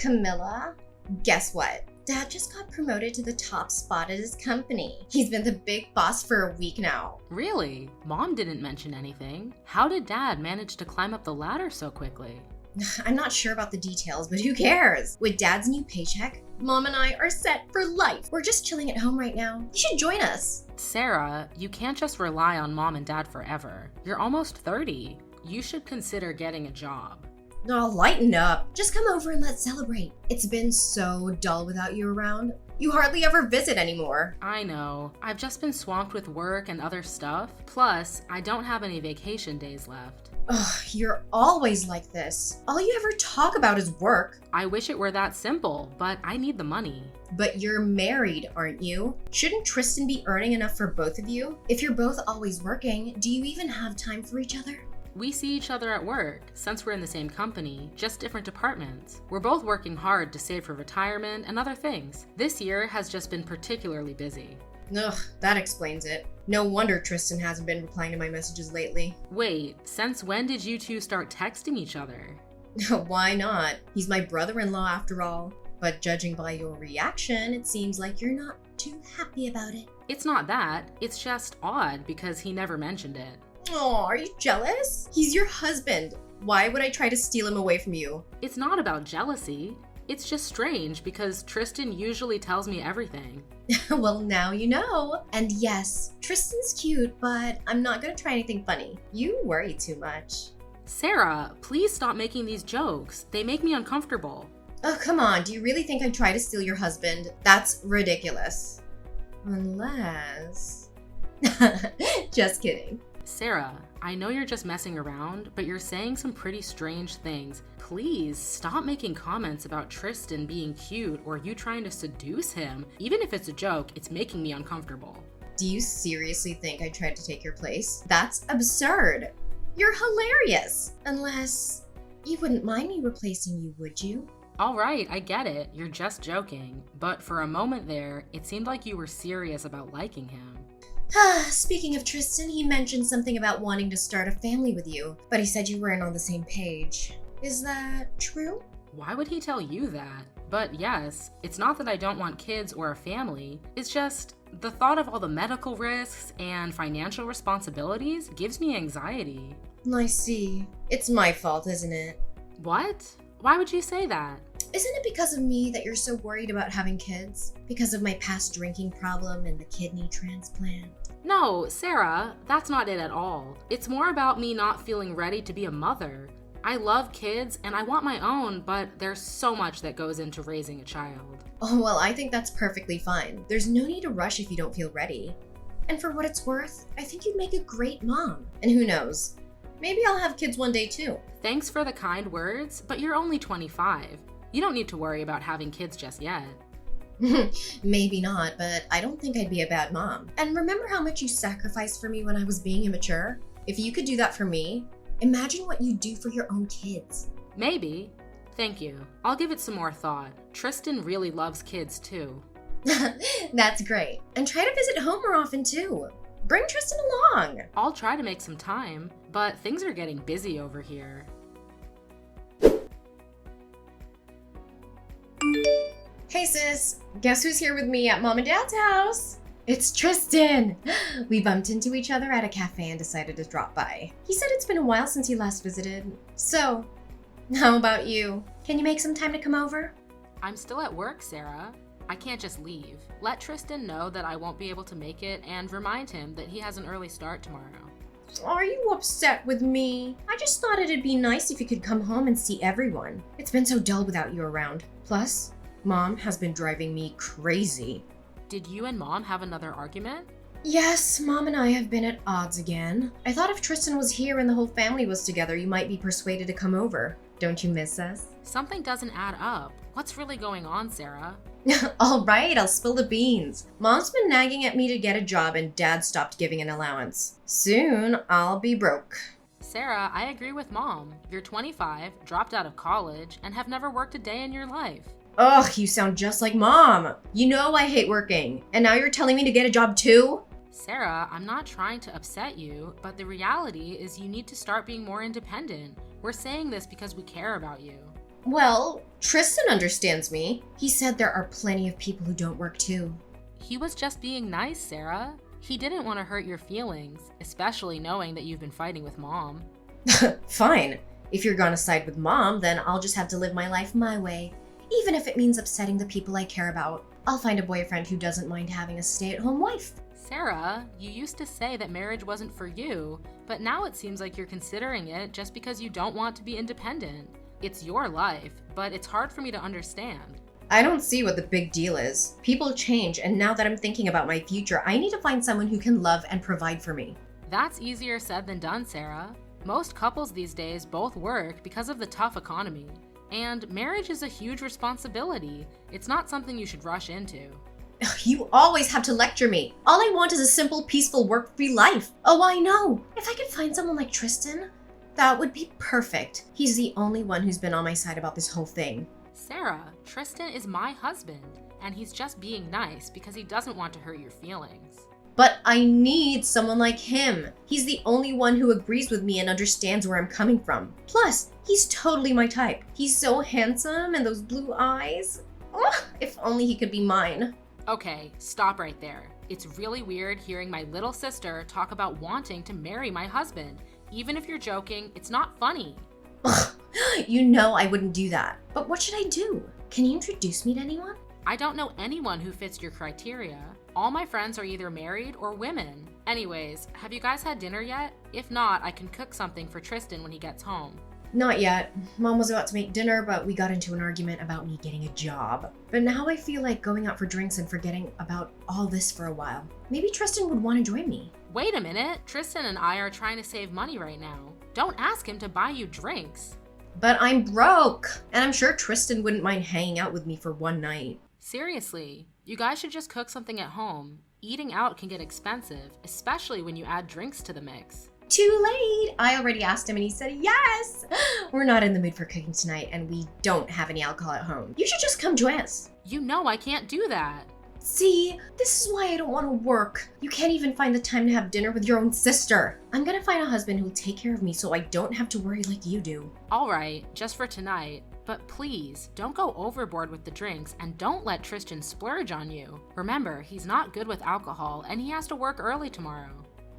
Camilla, guess what? Dad just got promoted to the top spot at his company. He's been the big boss for a week now. Really? Mom didn't mention anything. How did Dad manage to climb up the ladder so quickly? I'm not sure about the details, but who cares? With Dad's new paycheck, Mom and I are set for life. We're just chilling at home right now. You should join us. Sarah, you can't just rely on Mom and Dad forever. You're almost 30. You should consider getting a job. Oh, lighten up. Just come over and let's celebrate. It's been so dull without you around. You hardly ever visit anymore. I know. I've just been swamped with work and other stuff. Plus, I don't have any vacation days left. Ugh, you're always like this. All you ever talk about is work. I wish it were that simple, but I need the money. But you're married, aren't you? Shouldn't Tristan be earning enough for both of you? If you're both always working, do you even have time for each other? We see each other at work, since we're in the same company, just different departments. We're both working hard to save for retirement and other things. This year has just been particularly busy. Ugh, that explains it. No wonder Tristan hasn't been replying to my messages lately. Wait, since when did you two start texting each other? Why not? He's my brother-in-law after all. But judging by your reaction, it seems like you're not too happy about it. It's not that. It's just odd because he never mentioned it. Oh, are you jealous? He's your husband. Why would I try to steal him away from you? It's not about jealousy. It's just strange because Tristan usually tells me everything. Well, now you know. And yes, Tristan's cute, but I'm not gonna try anything funny. You worry too much. Sarah, please stop making these jokes. They make me uncomfortable. Oh, come on. Do you really think I'd try to steal your husband? That's ridiculous. Unless... Just kidding. Sarah, I know you're just messing around, but you're saying some pretty strange things. Please stop making comments about Tristan being cute or you trying to seduce him. Even if it's a joke, it's making me uncomfortable. Do you seriously think I tried to take your place? That's absurd. You're hilarious. Unless you wouldn't mind me replacing you, would you? All right, I get it. You're just joking. But for a moment there, it seemed like you were serious about liking him. Speaking of Tristan, he mentioned something about wanting to start a family with you, but he said you weren't on the same page. Is that true? Why would he tell you that? But yes, it's not that I don't want kids or a family. It's just the thought of all the medical risks and financial responsibilities gives me anxiety. I see. It's my fault, isn't it? What? Why would you say that? Isn't it because of me that you're so worried about having kids? Because of my past drinking problem and the kidney transplant? No, Sarah, that's not it at all. It's more about me not feeling ready to be a mother. I love kids and I want my own, but there's so much that goes into raising a child. Oh, well, I think that's perfectly fine. There's no need to rush if you don't feel ready. And for what it's worth, I think you'd make a great mom. And who knows? Maybe I'll have kids one day too. Thanks for the kind words, but you're only 25. You don't need to worry about having kids just yet. Maybe not, but I don't think I'd be a bad mom. And remember how much you sacrificed for me when I was being immature? If you could do that for me, imagine what you'd do for your own kids. Maybe. Thank you. I'll give it some more thought. Tristan really loves kids too. That's great. And try to visit home more often too. Bring Tristan along. I'll try to make some time, but things are getting busy over here. Hey sis, guess who's here with me at Mom and Dad's house? It's Tristan! We bumped into each other at a cafe and decided to drop by. He said it's been a while since he last visited. So, how about you? Can you make some time to come over? I'm still at work, Sarah. I can't just leave. Let Tristan know that I won't be able to make it and remind him that he has an early start tomorrow. Are you upset with me? I just thought it'd be nice if you could come home and see everyone. It's been so dull without you around. Plus, Mom has been driving me crazy. Did you and Mom have another argument? Yes, Mom and I have been at odds again. I thought if Tristan was here and the whole family was together, you might be persuaded to come over. Don't you miss us? Something doesn't add up. What's really going on, Sarah? All right, I'll spill the beans. Mom's been nagging at me to get a job and Dad stopped giving an allowance. Soon, I'll be broke. Sarah, I agree with Mom. You're 25, dropped out of college, and have never worked a day in your life. Ugh, you sound just like Mom. You know I hate working, and now you're telling me to get a job too? Sarah, I'm not trying to upset you, but the reality is you need to start being more independent. We're saying this because we care about you. Well, Tristan understands me. He said there are plenty of people who don't work too. He was just being nice, Sarah. He didn't want to hurt your feelings, especially knowing that you've been fighting with Mom. Fine. If you're gonna side with Mom, then I'll just have to live my life my way. Even if it means upsetting the people I care about. I'll find a boyfriend who doesn't mind having a stay-at-home wife. Sarah, you used to say that marriage wasn't for you, but now it seems like you're considering it just because you don't want to be independent. It's your life, but it's hard for me to understand. I don't see what the big deal is. People change, and now that I'm thinking about my future, I need to find someone who can love and provide for me. That's easier said than done, Sarah. Most couples these days both work because of the tough economy. And marriage is a huge responsibility. It's not something you should rush into. You always have to lecture me. All I want is a simple, peaceful, work-free life. Oh, I know. If I could find someone like Tristan, that would be perfect. He's the only one who's been on my side about this whole thing. Sarah, Tristan is my husband, and he's just being nice because he doesn't want to hurt your feelings. But I need someone like him. He's the only one who agrees with me and understands where I'm coming from. Plus, he's totally my type. He's so handsome and those blue eyes. Ugh, if only he could be mine. Okay, stop right there. It's really weird hearing my little sister talk about wanting to marry my husband. Even if you're joking, it's not funny. Ugh, you know I wouldn't do that. But what should I do? Can you introduce me to anyone? I don't know anyone who fits your criteria. All my friends are either married or women. Anyways, have you guys had dinner yet? If not, I can cook something for Tristan when he gets home. Not yet. Mom was about to make dinner, but we got into an argument about me getting a job. But now I feel like going out for drinks and forgetting about all this for a while. Maybe Tristan would want to join me. Wait a minute, Tristan and I are trying to save money right now. Don't ask him to buy you drinks. But I'm broke, and I'm sure Tristan wouldn't mind hanging out with me for one night. Seriously, you guys should just cook something at home. Eating out can get expensive, especially when you add drinks to the mix. Too late! I already asked him and he said yes! We're not in the mood for cooking tonight and we don't have any alcohol at home. You should just come join us. You know I can't do that. See, this is why I don't want to work. You can't even find the time to have dinner with your own sister. I'm gonna find a husband who'll take care of me so I don't have to worry like you do. Alright, just for tonight. But please, don't go overboard with the drinks and don't let Tristan splurge on you. Remember, he's not good with alcohol and he has to work early tomorrow.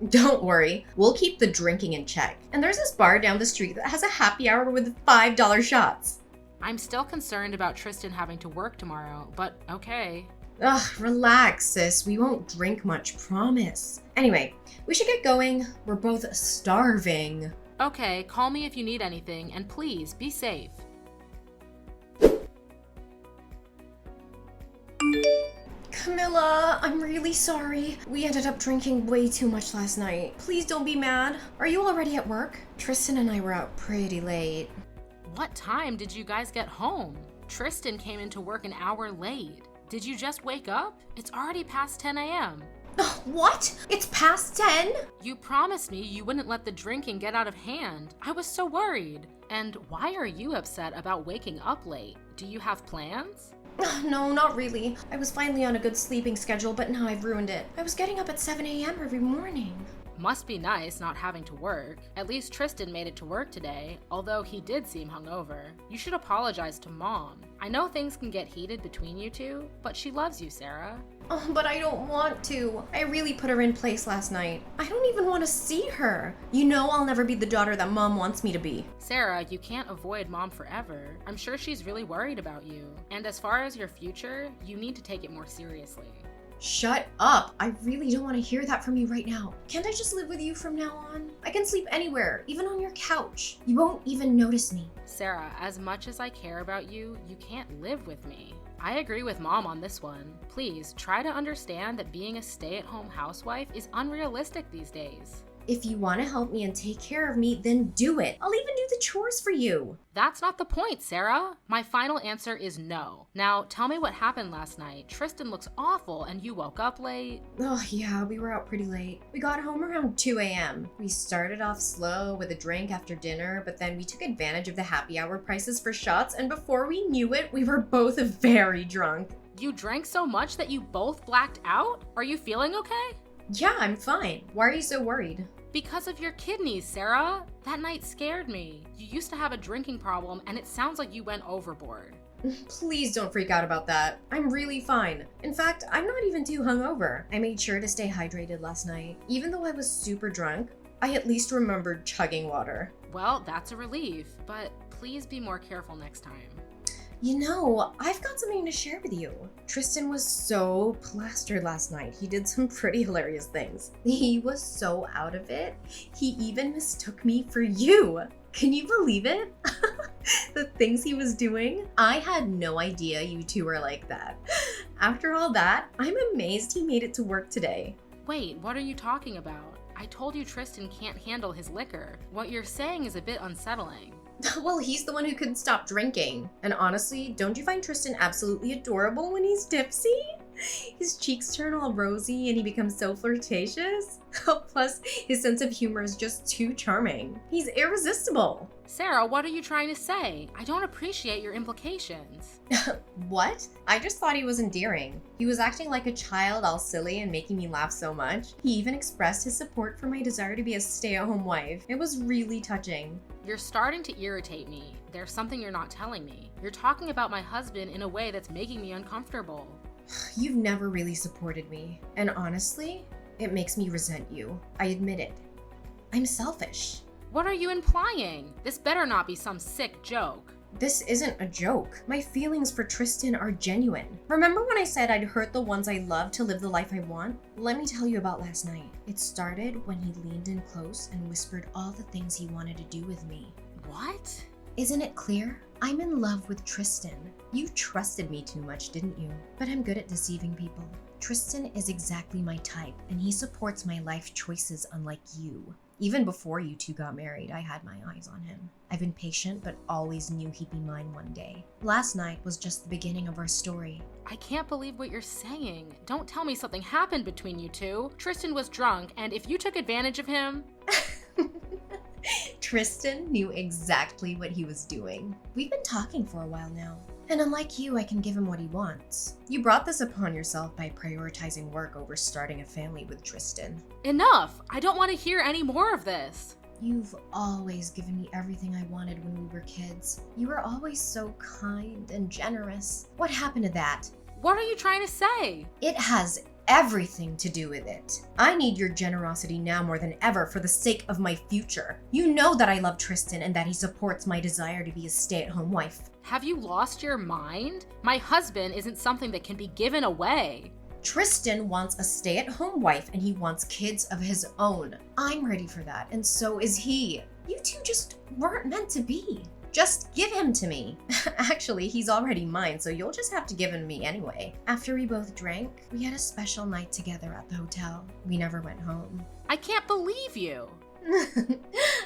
Don't worry, we'll keep the drinking in check. And there's this bar down the street that has a happy hour with $5 shots. I'm still concerned about Tristan having to work tomorrow, but okay. Ugh, relax, sis. We won't drink much, promise. Anyway, we should get going. We're both starving. Okay, call me if you need anything, and please, be safe. Camilla, I'm really sorry. We ended up drinking way too much last night. Please don't be mad. Are you already at work? Tristan and I were out pretty late. What time did you guys get home? Tristan came into work an hour late. Did you just wake up? It's already past 10 a.m. What? It's past 10? You promised me you wouldn't let the drinking get out of hand. I was so worried. And why are you upset about waking up late? Do you have plans? No, not really. I was finally on a good sleeping schedule, but now I've ruined it. I was getting up at 7 a.m. every morning. Must be nice not having to work. At least Tristan made it to work today, although he did seem hungover. You should apologize to Mom. I know things can get heated between you two, but she loves you, Sarah. Oh, but I don't want to. I really put her in place last night. I don't even want to see her. You know I'll never be the daughter that Mom wants me to be. Sarah, you can't avoid Mom forever. I'm sure she's really worried about you. And as far as your future, you need to take it more seriously. Shut up. I really don't want to hear that from you right now. Can't I just live with you from now on? I can sleep anywhere, even on your couch. You won't even notice me. Sarah, as much as I care about you, you can't live with me. I agree with Mom on this one. Please, try to understand that being a stay-at-home housewife is unrealistic these days. If you want to help me and take care of me, then do it. I'll even do the chores for you. That's not the point, Sarah. My final answer is no. Now, tell me what happened last night. Tristan looks awful and you woke up late. Oh yeah, we were out pretty late. We got home around 2 a.m. We started off slow with a drink after dinner, but then we took advantage of the happy hour prices for shots, and before we knew it, we were both very drunk. You drank so much that you both blacked out? Are you feeling okay? Yeah, I'm fine. Why are you so worried? Because of your kidneys, Sarah. That night scared me. You used to have a drinking problem, and it sounds like you went overboard. Please don't freak out about that. I'm really fine. In fact, I'm not even too hungover. I made sure to stay hydrated last night. Even though I was super drunk, I at least remembered chugging water. Well, that's a relief, but please be more careful next time. You know, I've got something to share with you. Tristan was so plastered last night. He did some pretty hilarious things. He was so out of it. He even mistook me for you. Can you believe it? The things he was doing? I had no idea you two were like that. After all that, I'm amazed he made it to work today. Wait, what are you talking about? I told you Tristan can't handle his liquor. What you're saying is a bit unsettling. Well, he's the one who couldn't stop drinking. And honestly, don't you find Tristan absolutely adorable when he's tipsy? His cheeks turn all rosy and he becomes so flirtatious. Plus, his sense of humor is just too charming. He's irresistible. Sarah, what are you trying to say? I don't appreciate your implications. What? I just thought he was endearing. He was acting like a child, all silly and making me laugh so much. He even expressed his support for my desire to be a stay-at-home wife. It was really touching. You're starting to irritate me. There's something you're not telling me. You're talking about my husband in a way that's making me uncomfortable. You've never really supported me. And honestly, it makes me resent you. I admit it. I'm selfish. What are you implying? This better not be some sick joke. This isn't a joke. My feelings for Tristan are genuine. Remember when I said I'd hurt the ones I love to live the life I want? Let me tell you about last night. It started when he leaned in close and whispered all the things he wanted to do with me. What? Isn't it clear? I'm in love with Tristan. You trusted me too much, didn't you? But I'm good at deceiving people. Tristan is exactly my type, and he supports my life choices unlike you. Even before you two got married, I had my eyes on him. I've been patient, but always knew he'd be mine one day. Last night was just the beginning of our story. I can't believe what you're saying. Don't tell me something happened between you two. Tristan was drunk, and if you took advantage of him... Tristan knew exactly what he was doing. We've been talking for a while now. And unlike you, I can give him what he wants. You brought this upon yourself by prioritizing work over starting a family with Tristan. Enough! I don't want to hear any more of this. You've always given me everything I wanted when we were kids. You were always so kind and generous. What happened to that? What are you trying to say? It has everything to do with it. I need your generosity now more than ever for the sake of my future. You know that I love Tristan and that he supports my desire to be a stay-at-home wife. Have you lost your mind? My husband isn't something that can be given away. Tristan wants a stay-at-home wife and he wants kids of his own. I'm ready for that, and so is he. You two just weren't meant to be. Just give him to me. Actually, he's already mine, so you'll just have to give him to me anyway. After we both drank, we had a special night together at the hotel. We never went home. I can't believe you.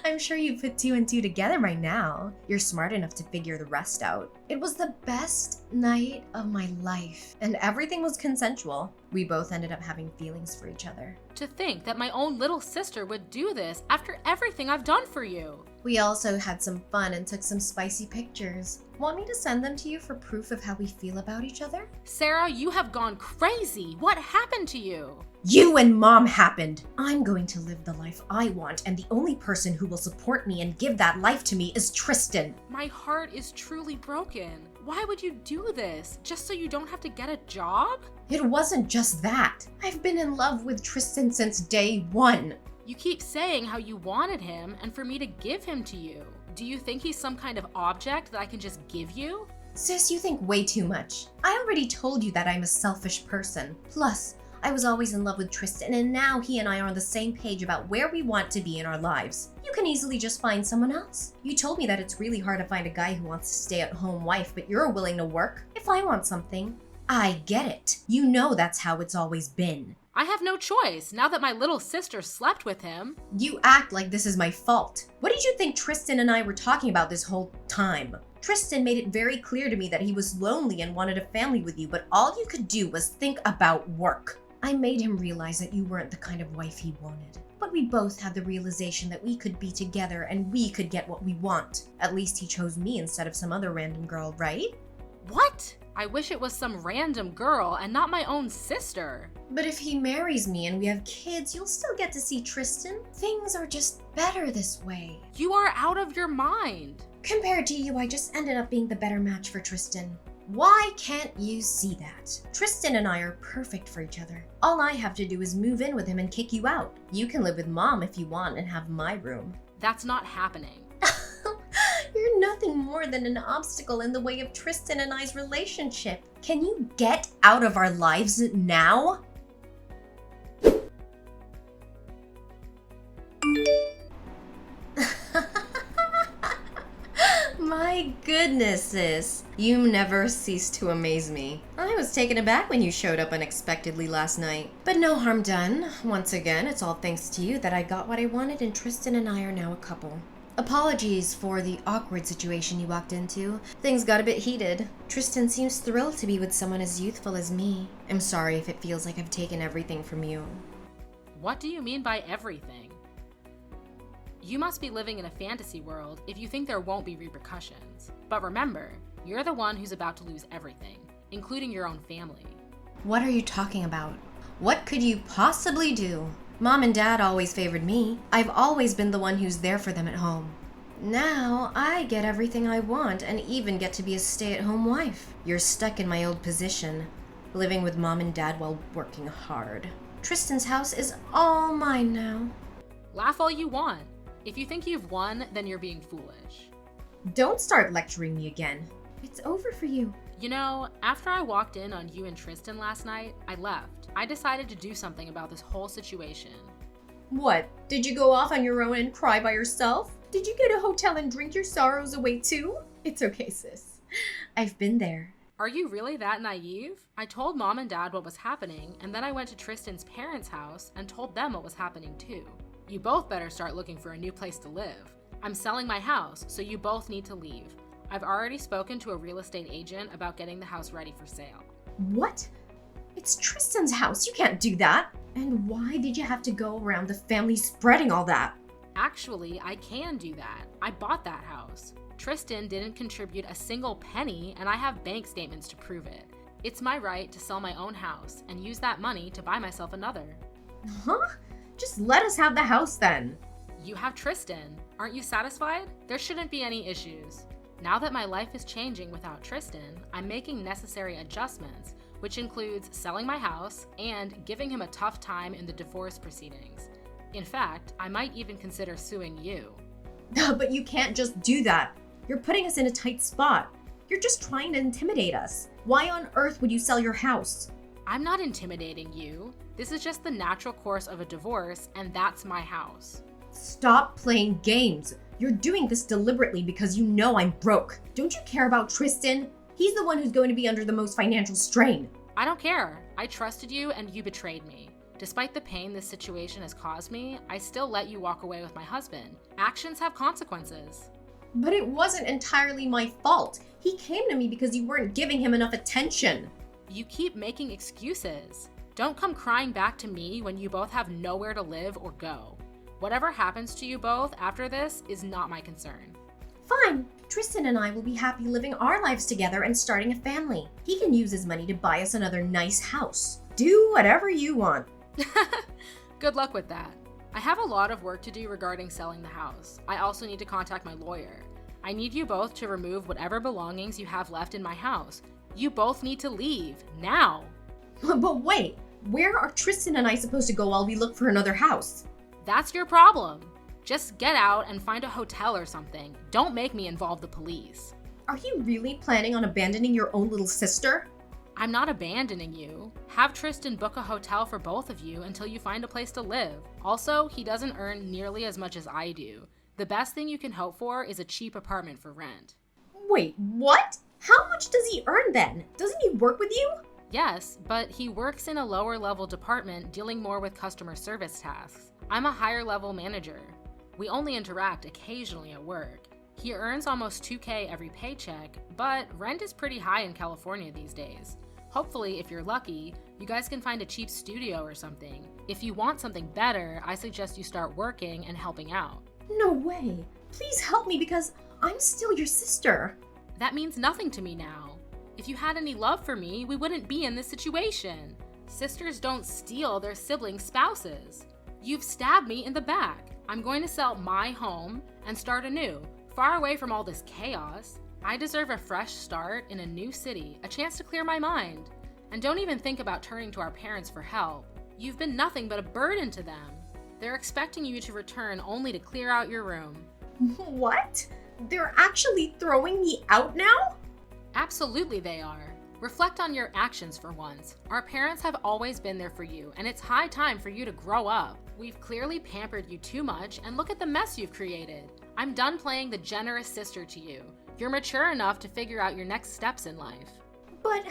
I'm sure you put two and two together by now. You're smart enough to figure the rest out. It was the best night of my life, and everything was consensual. We both ended up having feelings for each other. To think that my own little sister would do this after everything I've done for you. We also had some fun and took some spicy pictures. Want me to send them to you for proof of how we feel about each other? Sarah, you have gone crazy. What happened to you? You and Mom happened. I'm going to live the life I want, and the only person who will support me and give that life to me is Tristan. My heart is truly broken. Why would you do this? Just so you don't have to get a job? It wasn't just that. I've been in love with Tristan since day one. You keep saying how you wanted him and for me to give him to you. Do you think he's some kind of object that I can just give you? Sis, you think way too much. I already told you that I'm a selfish person. Plus, I was always in love with Tristan, and now he and I are on the same page about where we want to be in our lives. You can easily just find someone else. You told me that it's really hard to find a guy who wants to stay at home wife, but you're willing to work. If I want something, I get it. You know that's how it's always been. I have no choice now that my little sister slept with him. You act like this is my fault. What did you think Tristan and I were talking about this whole time? Tristan made it very clear to me that he was lonely and wanted a family with you, but all you could do was think about work. I made him realize that you weren't the kind of wife he wanted. But we both had the realization that we could be together and we could get what we want. At least he chose me instead of some other random girl, right? What? I wish it was some random girl and not my own sister. But if he marries me and we have kids, you'll still get to see Tristan. Things are just better this way. You are out of your mind. Compared to you, I just ended up being the better match for Tristan. Why can't you see that? Tristan and I are perfect for each other. All I have to do is move in with him and kick you out. You can live with Mom if you want and have my room. That's not happening. You're nothing more than an obstacle in the way of Tristan and I's relationship. Can you get out of our lives now? My goodness, sis. You never cease to amaze me. I was taken aback when you showed up unexpectedly last night. But no harm done. Once again, it's all thanks to you that I got what I wanted and Tristan and I are now a couple. Apologies for the awkward situation you walked into. Things got a bit heated. Tristan seems thrilled to be with someone as youthful as me. I'm sorry if it feels like I've taken everything from you. What do you mean by everything? You must be living in a fantasy world if you think there won't be repercussions. But remember, you're the one who's about to lose everything, including your own family. What are you talking about? What could you possibly do? Mom and Dad always favored me. I've always been the one who's there for them at home. Now, I get everything I want and even get to be a stay-at-home wife. You're stuck in my old position, living with Mom and Dad while working hard. Tristan's house is all mine now. Laugh all you want. If you think you've won, then you're being foolish. Don't start lecturing me again. It's over for you. You know, after I walked in on you and Tristan last night, I left. I decided to do something about this whole situation. What? Did you go off on your own and cry by yourself? Did you get a hotel and drink your sorrows away too? It's okay, sis. I've been there. Are you really that naive? I told Mom and Dad what was happening, and then I went to Tristan's parents' house and told them what was happening too. You both better start looking for a new place to live. I'm selling my house, so you both need to leave. I've already spoken to a real estate agent about getting the house ready for sale. What? It's Tristan's house. You can't do that. And why did you have to go around the family spreading all that? Actually, I can do that. I bought that house. Tristan didn't contribute a single penny, and I have bank statements to prove it. It's my right to sell my own house and use that money to buy myself another. Huh? Just let us have the house then. You have Tristan. Aren't you satisfied? There shouldn't be any issues. Now that my life is changing without Tristan, I'm making necessary adjustments, which includes selling my house and giving him a tough time in the divorce proceedings. In fact, I might even consider suing you. But you can't just do that. You're putting us in a tight spot. You're just trying to intimidate us. Why on earth would you sell your house? I'm not intimidating you. This is just the natural course of a divorce, and that's my house. Stop playing games. You're doing this deliberately because you know I'm broke. Don't you care about Tristan? He's the one who's going to be under the most financial strain. I don't care. I trusted you and you betrayed me. Despite the pain this situation has caused me, I still let you walk away with my husband. Actions have consequences. But it wasn't entirely my fault. He came to me because you weren't giving him enough attention. You keep making excuses. Don't come crying back to me when you both have nowhere to live or go. Whatever happens to you both after this is not my concern. Fine. Tristan and I will be happy living our lives together and starting a family. He can use his money to buy us another nice house. Do whatever you want. Good luck with that. I have a lot of work to do regarding selling the house. I also need to contact my lawyer. I need you both to remove whatever belongings you have left in my house. You both need to leave, now. But wait, where are Tristan and I supposed to go while we look for another house? That's your problem. Just get out and find a hotel or something. Don't make me involve the police. Are you really planning on abandoning your own little sister? I'm not abandoning you. Have Tristan book a hotel for both of you until you find a place to live. Also, he doesn't earn nearly as much as I do. The best thing you can hope for is a cheap apartment for rent. Wait, what? How much does he earn then? Doesn't he work with you? Yes, but he works in a lower level department dealing more with customer service tasks. I'm a higher level manager. We only interact occasionally at work. He earns almost $2,000 every paycheck, but rent is pretty high in California these days. Hopefully, if you're lucky, you guys can find a cheap studio or something. If you want something better, I suggest you start working and helping out. No way. Please help me because I'm still your sister. That means nothing to me now. If you had any love for me, we wouldn't be in this situation. Sisters don't steal their siblings' spouses. You've stabbed me in the back. I'm going to sell my home and start anew, far away from all this chaos. I deserve a fresh start in a new city, a chance to clear my mind. And don't even think about turning to our parents for help. You've been nothing but a burden to them. They're expecting you to return only to clear out your room. What? They're actually throwing me out now? Absolutely they are. Reflect on your actions for once. Our parents have always been there for you, and it's high time for you to grow up. We've clearly pampered you too much, and look at the mess you've created. I'm done playing the generous sister to you. You're mature enough to figure out your next steps in life. But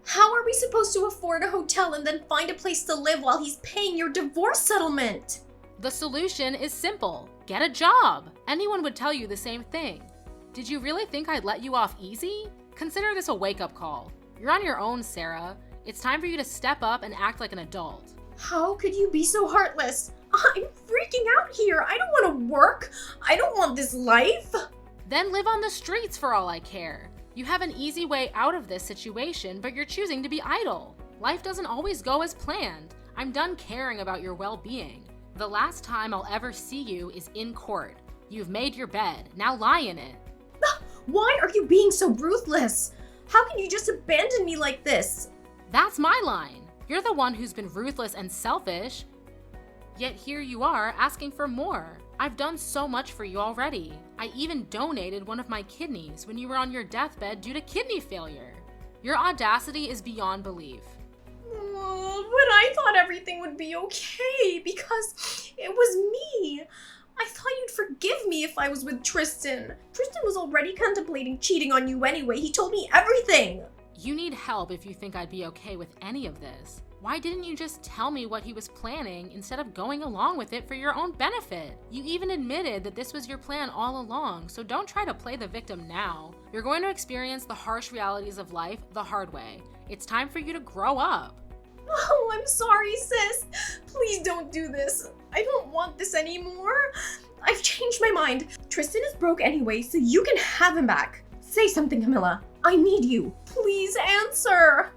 how are we supposed to afford a hotel and then find a place to live while he's paying your divorce settlement? The solution is simple. Get a job. Anyone would tell you the same thing. Did you really think I'd let you off easy? Consider this a wake-up call. You're on your own, Sarah. It's time for you to step up and act like an adult. How could you be so heartless? I'm freaking out here. I don't want to work. I don't want this life. Then live on the streets for all I care. You have an easy way out of this situation, but you're choosing to be idle. Life doesn't always go as planned. I'm done caring about your well-being. The last time I'll ever see you is in court. You've made your bed. Now lie in it. Why are you being so ruthless? How can you just abandon me like this? That's my line. You're the one who's been ruthless and selfish. Yet here you are asking for more. I've done so much for you already. I even donated one of my kidneys when you were on your deathbed due to kidney failure. Your audacity is beyond belief. But I thought everything would be okay because it was me. I thought you'd forgive me if I was with Tristan. Tristan was already contemplating cheating on you anyway. He told me everything. You need help if you think I'd be okay with any of this. Why didn't you just tell me what he was planning instead of going along with it for your own benefit? You even admitted that this was your plan all along, so don't try to play the victim now. You're going to experience the harsh realities of life the hard way. It's time for you to grow up. Oh, I'm sorry, sis. Please don't do this. I don't want this anymore. I've changed my mind. Tristan is broke anyway, so you can have him back. Say something, Camilla. I need you. Please answer.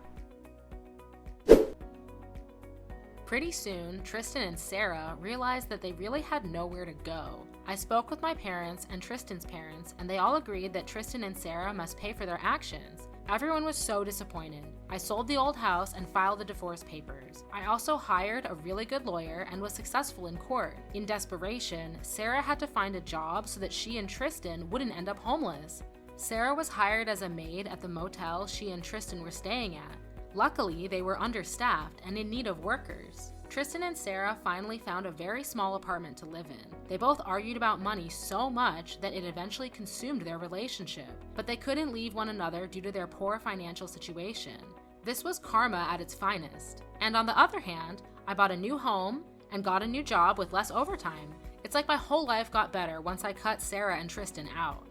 Pretty soon, Tristan and Sarah realized that they really had nowhere to go. I spoke with my parents and Tristan's parents, and they all agreed that Tristan and Sarah must pay for their actions. Everyone was so disappointed. I sold the old house and filed the divorce papers. I also hired a really good lawyer and was successful in court. In desperation, Sarah had to find a job so that she and Tristan wouldn't end up homeless. Sarah was hired as a maid at the motel she and Tristan were staying at. Luckily, they were understaffed and in need of workers. Tristan and Sarah finally found a very small apartment to live in. They both argued about money so much that it eventually consumed their relationship, but they couldn't leave one another due to their poor financial situation. This was karma at its finest. And on the other hand, I bought a new home and got a new job with less overtime. It's like my whole life got better once I cut Sarah and Tristan out.